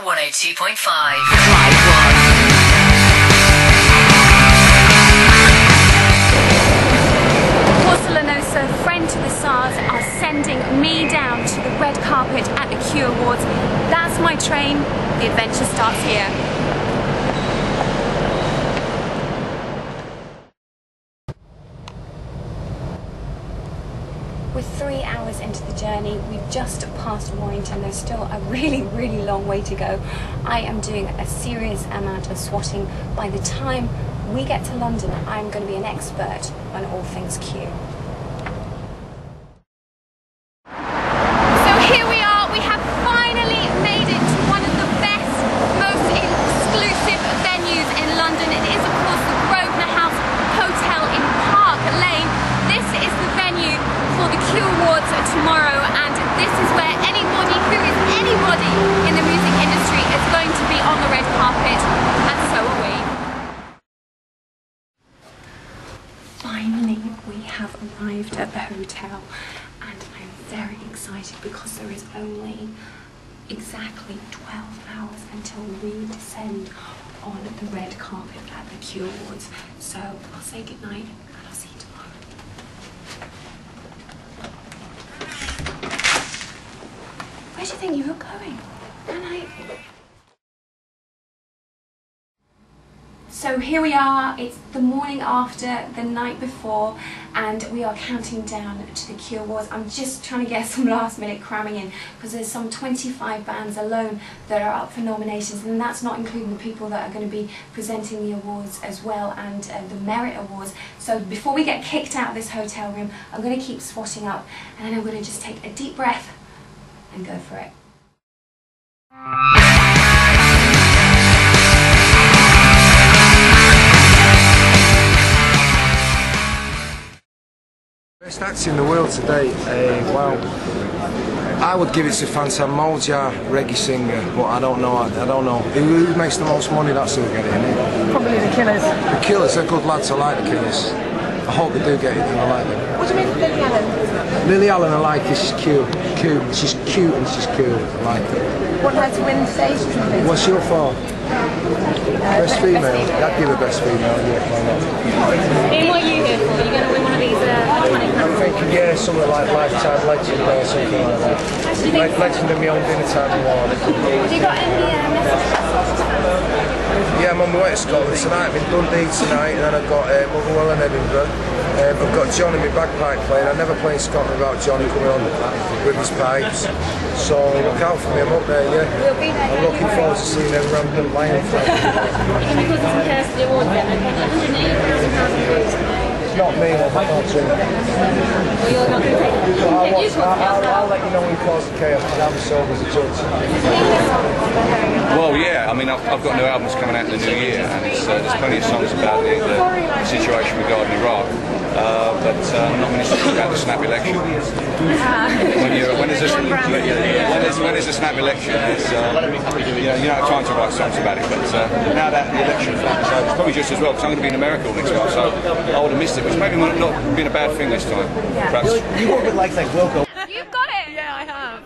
102.5. Porcelanosa, friend to the stars, are sending me down to the red carpet at the Q Awards. That's my train. The adventure starts here. We're 3 hours into the journey. We've just passed Warrington. There's still a really long way to go. I am doing a serious amount of swatting. By the time we get to London, I'm going to be an expert on all things Q. So here we are. We have finally made it to one of the best, most exclusive venues in London. It is, of course, the Grosvenor House Hotel in Park Lane. This is the venue for the Q Awards tomorrow, and this is where anybody who is anybody in the music industry is going to be on the red carpet, and so are we. Finally, we have arrived at the hotel, and I'm very excited because there is only exactly 12 hours until we descend on the red carpet at the Q Awards. So I'll say goodnight, and I'll see you tomorrow. Where do you think you're going? So here we are, it's the morning after, the night before, and we are counting down to the Q Awards. I'm just trying to get some last minute cramming in because there's some 25 bands alone that are up for nominations, and that's not including the people that are going to be presenting the awards as well, and the Merit Awards. So before we get kicked out of this hotel room, I'm going to keep swatting up, and then I'm going to just take a deep breath and go for it. Best acts in the world today, well, I would give it to Phantom Moja, reggae singer, but I don't know. Who makes the most money, that's who'll get it, innit? Probably the Killers. The Killers, they're good lads, I like the Killers. I hope they do get it, and I like them. What do you mean Lily Allen? Lily Allen I like her, she's cute. She's cute and she's cool, I like her. What had to win stage trophies? What's your fault? Best female? I'd give her best female, yeah, why not? Ian, what are you here for? Are you going to win one of these iconic I'm thinking, yeah, something like Lifetime Legend or something like that. Like Legend of my own dinner time award. Have you got any messages? Yeah, I'm on my way to Scotland tonight. I'm in Dundee tonight, and then I've got Motherwell and Edinburgh. I've got John in my bagpipe playing. I never play in Scotland without Johnny coming on with his pipes. So look out for me, I'm up there, yeah. We'll be there. I'm looking forward to seeing a random lion flag. You're going to be putting some cash to the awards then, okay? It's not me, I'm not too. Well, you're not going to take it. I'll let you know when he calls the chaos, because I'm sober as a judge. Well, yeah, I mean, I've got new albums coming out in the new year, and there's plenty of songs about the situation regarding Iraq. But I'm not going to talk about the snap election. When there's a snap election, it's, you don't have time to write songs about it. But now that the election is over, it's probably just as well, because I'm going to be in America all next month, so I would have missed it, which maybe might not have been a bad thing this time. Perhaps. You work with like Wilco. You've got it! Yeah, I have.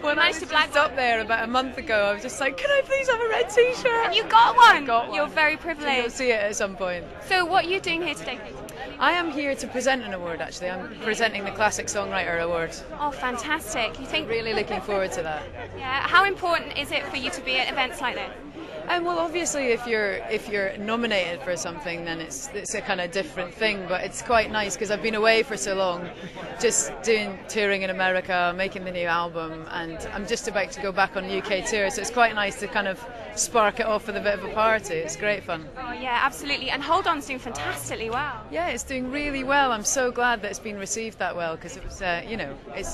When I was just up there about a month ago, I was just like, can I please have a red t-shirt? And you got one! Got one. You're very You'll privileged. see it at some point. So what are you doing here today? I am here to present an award, actually. I'm presenting the Classic Songwriter Award. Oh, fantastic. You think... Really looking forward to that. Yeah. How important is it for you to be at events like this? Well, obviously, if you're nominated for something, then it's a kind of different thing. But it's quite nice because I've been away for so long, just touring in America, making the new album, and I'm just about to go back on UK tour. So it's quite nice to kind of spark it off with a bit of a party. It's great fun. Oh yeah, absolutely. And Hold On's doing fantastically well. Yeah, it's doing really well. I'm so glad that it's been received that well because it was,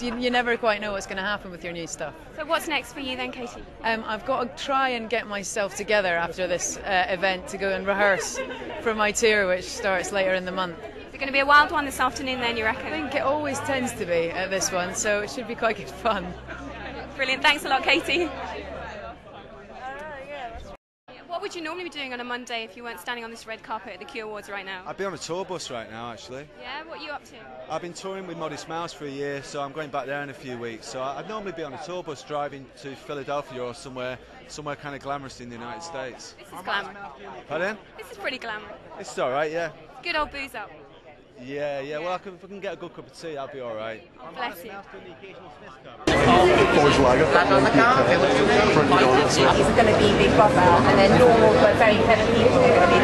you never quite know what's going to happen with your new stuff. So what's next for you then, Katie? I've got to try and get myself together after this event to go and rehearse for my tour, which starts later in the month. Is it going to be a wild one this afternoon then, you reckon? I think it always tends to be at this one, so it should be quite good fun. Brilliant. Thanks a lot, Katie. What What would you normally be doing on a Monday if you weren't standing on this red carpet at the Q Awards right now? I'd be on a tour bus right now, actually. Yeah, what are you up to? I've been touring with Modest Mouse for a year, so I'm going back there in a few weeks. So I'd normally be on a tour bus driving to Philadelphia or somewhere kind of glamorous in the United States. This is glamour. Pardon? This is pretty glamour. It's all right, yeah. Good old booze up. Yeah. Well, if I can get a good cup of tea, I'll be all right. Bless you. Boys lager. He's going to be Big Brother, and then normal but very clever people are going to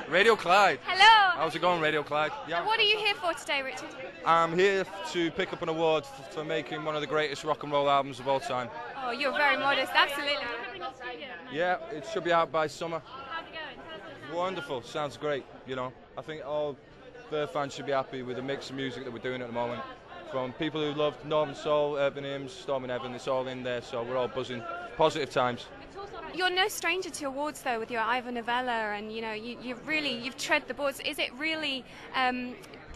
be Radio Clyde. Hello. How's it going, Radio Clyde? And what are you here for today, Richard? I'm here to pick up an award for making one of the greatest rock and roll albums of all time. Oh, you're very modest, absolutely. Yeah, it should be out by summer. How's it going? Wonderful, sounds great, you know. I think all the fans should be happy with the mix of music that we're doing at the moment. From people who love Northern Soul, Urban Hymns, Storm in Heaven, it's all in there, so we're all buzzing. Positive times. You're no stranger to awards though, with your Ivor Novella, and you know you've tread the boards. Is it really?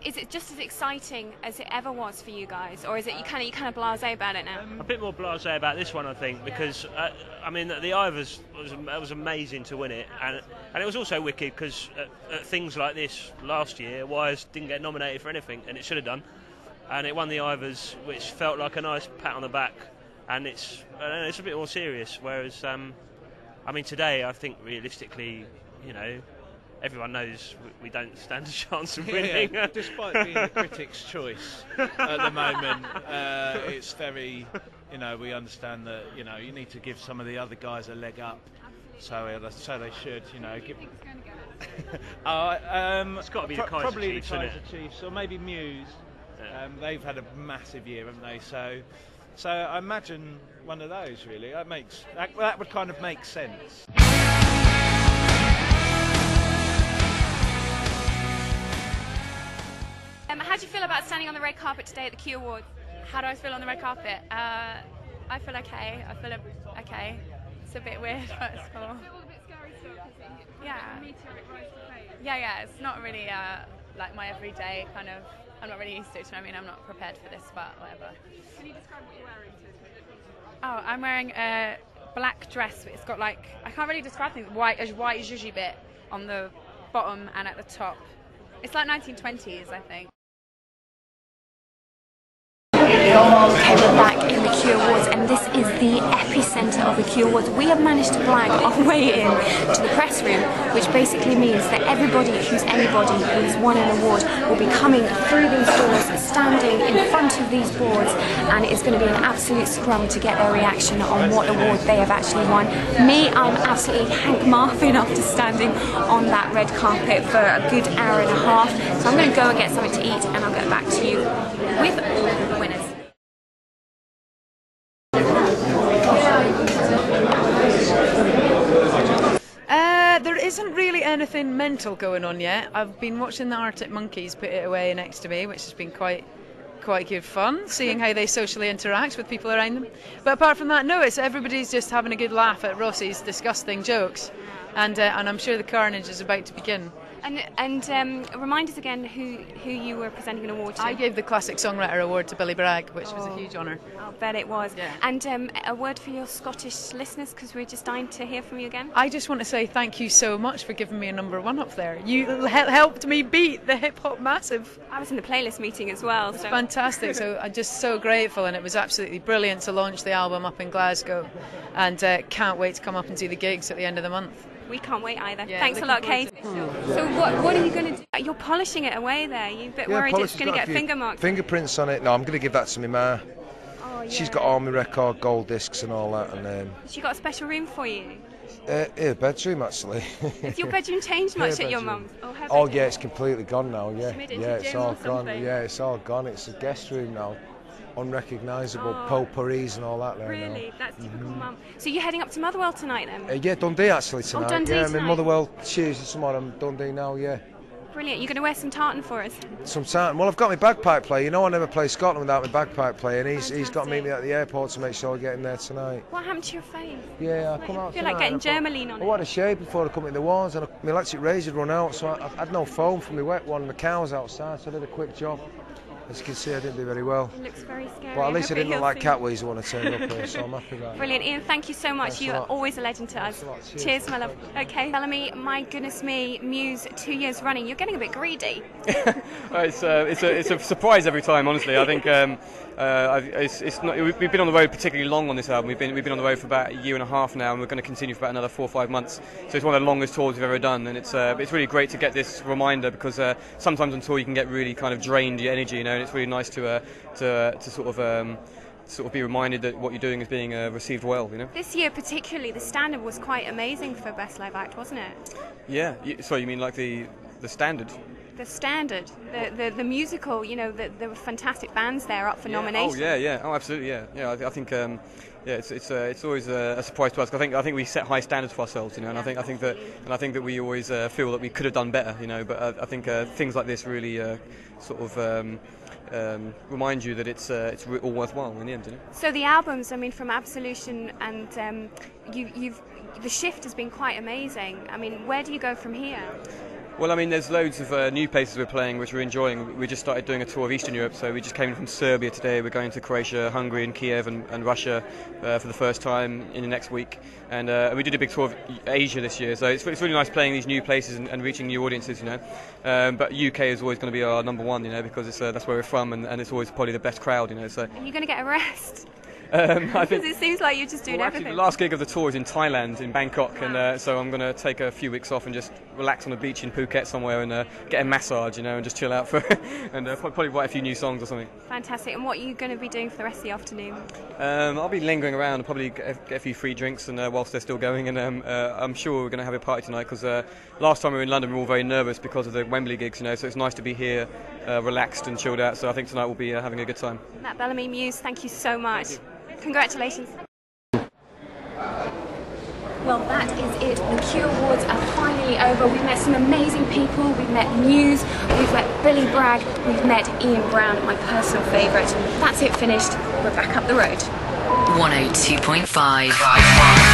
Is it just as exciting as it ever was for you guys, or is it you kind of blasé about it now? A bit more blasé about this one, I think, because I mean the Ivors was amazing to win it, and it was also wicked because at things like this last year, Wires didn't get nominated for anything, and it should have done, and it won the Ivors, which felt like a nice pat on the back, and it's a bit more serious. Whereas I mean today, I think realistically, you know, everyone knows we don't stand a chance of winning. Yeah. Despite being the critics' choice at the moment, it's very, you know, we understand that, you know, you need to give some of the other guys a leg up. So they should, you know. Give... It's got to be the Kaiser probably Chiefs, the isn't Kaiser it? Chiefs, or maybe Muse. Yeah. They've had a massive year, haven't they? So I imagine one of those really. That would kind of make sense. How do you feel about standing on the red carpet today at the Q Awards? How do I feel on the red carpet? I feel okay. I feel okay. It's a bit weird, but it's cool. Yeah. Yeah. It's not really like my everyday kind of. I'm not really used to it. I mean, I'm not prepared for this, but whatever. Can you describe what you're wearing to us? Oh, I'm wearing a black dress. It's got like I can't really describe things. White zhuzhy bit on the bottom and at the top. It's like 1920s, I think. Okay, we're back in the Q Awards, and this is the epicentre of the Q Awards. We have managed to blag our way in to the press room, which basically means that everybody who's anybody who's won an award will be coming through these doors, standing in front of these boards, and it's going to be an absolute scrum to get their reaction on what award they have actually won. Me, I'm absolutely Hank Marvin after standing on that red carpet for a good hour and a half. So I'm going to go and get something to eat, and I'll get back to you with all the winners. There isn't really anything mental going on yet. I've been watching the Arctic Monkeys put it away next to me, which has been quite good fun, seeing how they socially interact with people around them. But apart from that, no, it's everybody's just having a good laugh at Rossi's disgusting jokes, and I'm sure the carnage is about to begin. And remind us again who you were presenting an award to. I gave the Classic Songwriter Award to Billy Bragg, which was a huge honour. I'll bet it was. Yeah. And a word for your Scottish listeners, because we're just dying to hear from you again. I just want to say thank you so much for giving me a #1 up there. You helped me beat the Hip Hop Massive. I was in the playlist meeting as well. So. Fantastic. So I'm just so grateful, and it was absolutely brilliant to launch the album up in Glasgow, and can't wait to come up and do the gigs at the end of the month. We can't wait either. Yeah, thanks a lot, Kate. So what are you going to do? You're polishing it away there. You're a bit worried it's going to get finger marks. Fingerprints on it. No, I'm going to give that to my ma. Oh, yeah. She's got all my record gold discs and all that. And she got a special room for you? Her bedroom, actually. Has your bedroom changed much at your mum's? Oh yeah, it's completely gone now. Yeah, she made it yeah, into a it's gym all or gone. something? Yeah, it's all gone. It's a guest room now. Unrecognisable potpourris and all that there now. Really? That's typical mum. So you're heading up to Motherwell tonight then? Yeah, Dundee actually tonight. Oh, Dundee yeah, tonight. I'm in Motherwell Tuesday tomorrow. I'm Dundee now, yeah. Brilliant. You're going to wear some tartan for us? Some tartan. Well, I've got my bagpipe player. You know I never play Scotland without my bagpipe player, and he's got to meet me at the airport to make sure I get in there tonight. What happened to your face? Yeah, I come out I feel like getting Germaline on it. I had a shave before I come into the walls, and my electric razor had run out, so I had no foam for my wet one. The cow's outside, so I did a quick job. as you can see, I didn't do very well. It looks very scary. But at least I didn't look like Catweasel when I turned up here, so I'm happy about it. Brilliant, Ian. Thank you so much. Thanks a You're lot. always a legend to us. Cheers, my love. Okay, Bellamy. My goodness me, Muse 2 years running. You're getting a bit greedy. It's a surprise every time, honestly. I think we've been on the road particularly long on this album. We've been on the road for about a year and a half now, and we're going to continue for about another 4 or 5 months. So it's one of the longest tours we've ever done, and it's really great to get this reminder, because sometimes on tour you can get really kind of drained your energy, and it's really nice to sort of be reminded that what you're doing is being received well, This year particularly, the standard was quite amazing for Best Live Act, wasn't it? Yeah. Sorry, you mean like the standard? The standard, the musical, there were fantastic bands there up for nomination. Oh, absolutely, yeah. I think it's always a surprise to us. I think we set high standards for ourselves, and I think that we always feel that we could have done better, But I think things like this really remind you that it's all worthwhile in the end, So the albums, from Absolution and the shift has been quite amazing. Where do you go from here? Well, there's loads of new places we're playing which we're enjoying. We just started doing a tour of Eastern Europe, so we just came in from Serbia today. We're going to Croatia, Hungary and Kiev and Russia for the first time in the next week. And we did a big tour of Asia this year, so it's really nice playing these new places and reaching new audiences, But UK is always going to be our number one, because that's where we're from, and it's always probably the best crowd, So. Are you going to get a rest? I think, because it seems like you're just doing everything. The last gig of the tour is in Thailand, in Bangkok, and so I'm going to take a few weeks off and just relax on the beach in Phuket somewhere and get a massage, and just chill out and probably write a few new songs or something. Fantastic. And what are you going to be doing for the rest of the afternoon? I'll be lingering around and probably get a few free drinks and whilst they're still going, and I'm sure we're going to have a party tonight, because last time we were in London we were all very nervous because of the Wembley gigs, so it's nice to be here relaxed and chilled out, so I think tonight we'll be having a good time. Matt Bellamy, Muse, thank you so much. Congratulations. Well, that is it. The Q Awards are finally over. We've met some amazing people. We've met Muse, we've met Billy Bragg, we've met Ian Brown, my personal favourite. That's it, finished. We're back up the road. 102.5.